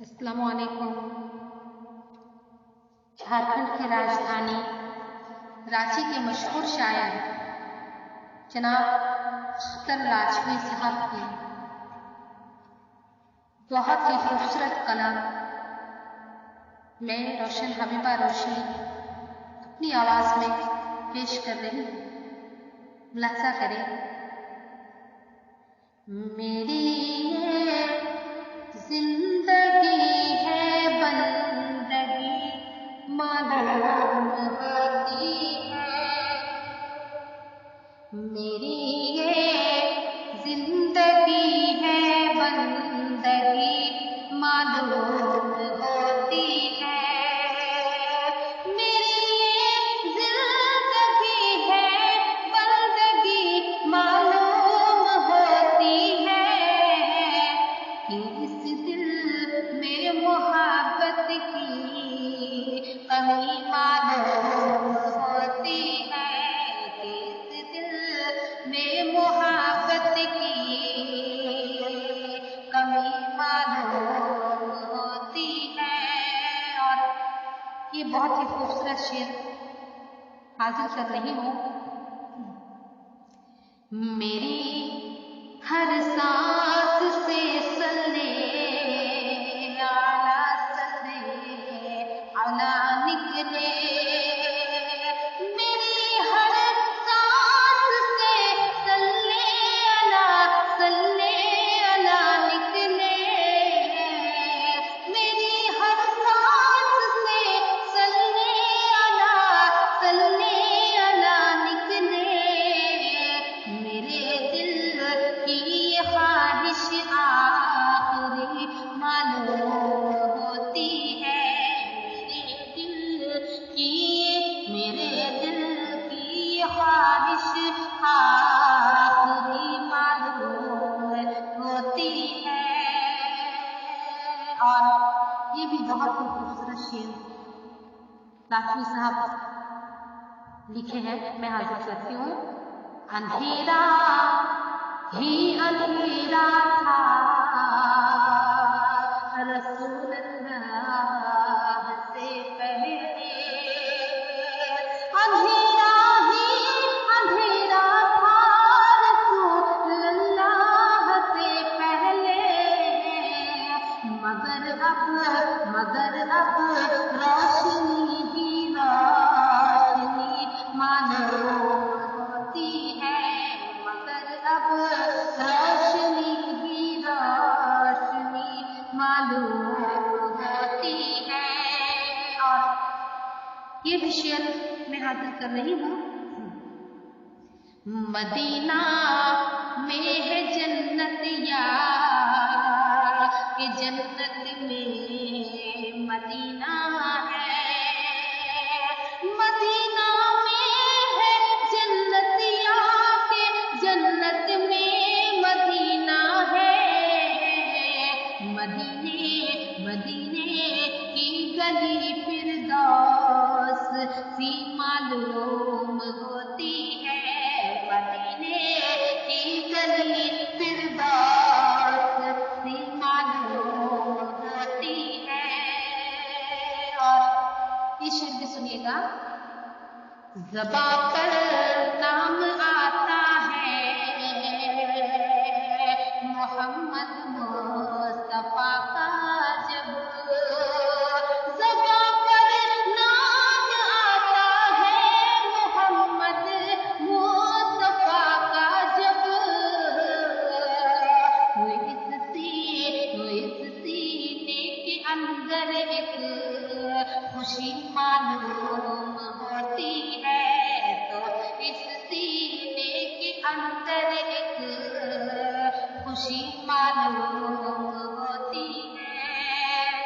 अस्सलामु अलैकुम। झारखंड की राजधानी रांची के मशहूर शायर जनाब अख्तर लाजमी साहब की बहुत ही खूबसूरत कलाम मैं रोशन हबीबा रोशनी अपनी आवाज़ में पेश कर रही हूँ। मुलाहिजा करें। मेरी ये जिंदगी है बंदगी मालूम होती है। मेरी ये जिंदगी है बंदगी मालूम होती है। मेरी ये जिंदगी है बंदगी मालूम होती है कि इस दिल में मोहब्बत की कमी मालूम होती है कि इस दिल में मोहब्बत की कमी मालूम होती है। और ये बहुत ही खूबसूरत शेर हाजिर कर रही हूँ। मेरी हर सांस से सल्ले आला निकले। मेरी हर सांस से सल्ले आला निकले। मेरी हर सांस से सल्ले आला निकले। मेरे दिल की ये ख्वाहिश आखिरी मालूम होती है। मेरे दिल की ये ख्वाहिश आखिरी मालूम होती है। और ये भी बहुत ही खूबसूरत शेर लाजमी साहब लिखे हैं, मैं हाजिर करती हूँ। अंधेरा ही अंधेरा था रसूल अल्लाह से पहले। अंधेरा ही अंधेरा था रसूल अल्लाह से पहले। मगर अब रोशनी ही रोशनी मालूम होती है। मगर अब रोशनी ही रोशनी मालूम होती है। और ये भी शेर मैं हाजिर कर रही हूँ। मदीना में है जन्नत यार कि जन्नत में मदीना है। मदीना में है जन्नत यार कि जन्नत में मदीना है। मदीने की गली फिरदौस सी मालूम होती है। मदीने की गली फिरदौस सी मालूम होती है। और ये शेर भी सुनिएगा। ज़बां पर नाम आता है मोहम्मद मुस्तफा का जब। ज़बां पर नाम आता है मोहम्मद मुस्तफा का जब। वो इस सीने के अंदर एक खुशी मालूम होती है। तो इस सीने के अंदर एक खुशी मालूम होती है।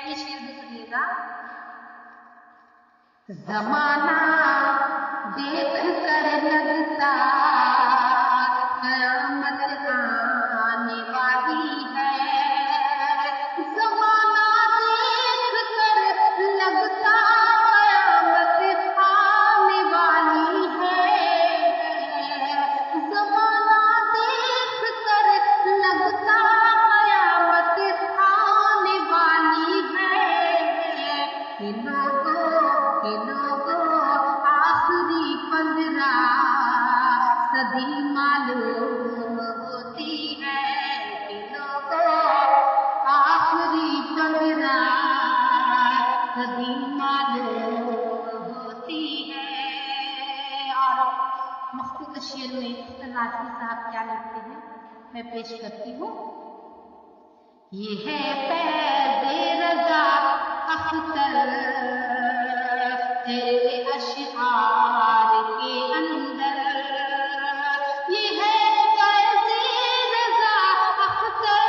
ये शेर भी सुनिएगा। ज़माना देख कर लगता क़यामत आने वाली है। ज़माना देख कर लगता क़यामत आने वाली है। ज़माना देख कर लगता क़यामत आने वाली हाफिज साहब क्या लिखते हैं मैं पेश करती हूँ। ये है फैज़ रज़ा अख्तर तेरे अशआर के अंदर, ये है फैज़ रज़ा अख्तर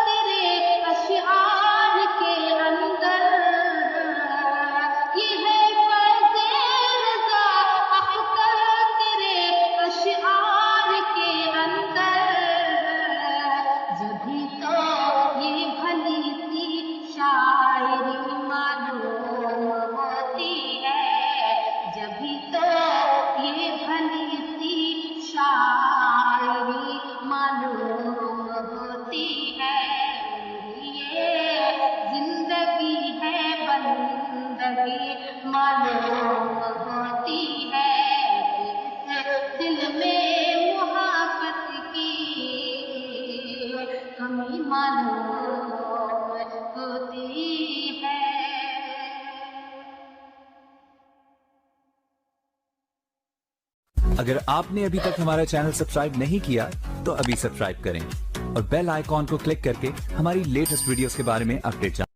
तेरे अशआर के अंदर, ये है फैज़ रज़ा अख्तर तेरे अशआर के अंदर, जभी तो ये भली सी शायरी मालूम होती है, जभी तो ये भली सी शायरी मालूम होती है, ये जिंदगी है बंदगी मालूम होती है, इस दिल में मोहब्बत की हमें मालूम होती है। अगर आपने अभी तक हमारा चैनल सब्सक्राइब नहीं किया तो अभी सब्सक्राइब करें और बेल आइकॉन को क्लिक करके हमारी लेटेस्ट वीडियोस के बारे में अपडेट जानें।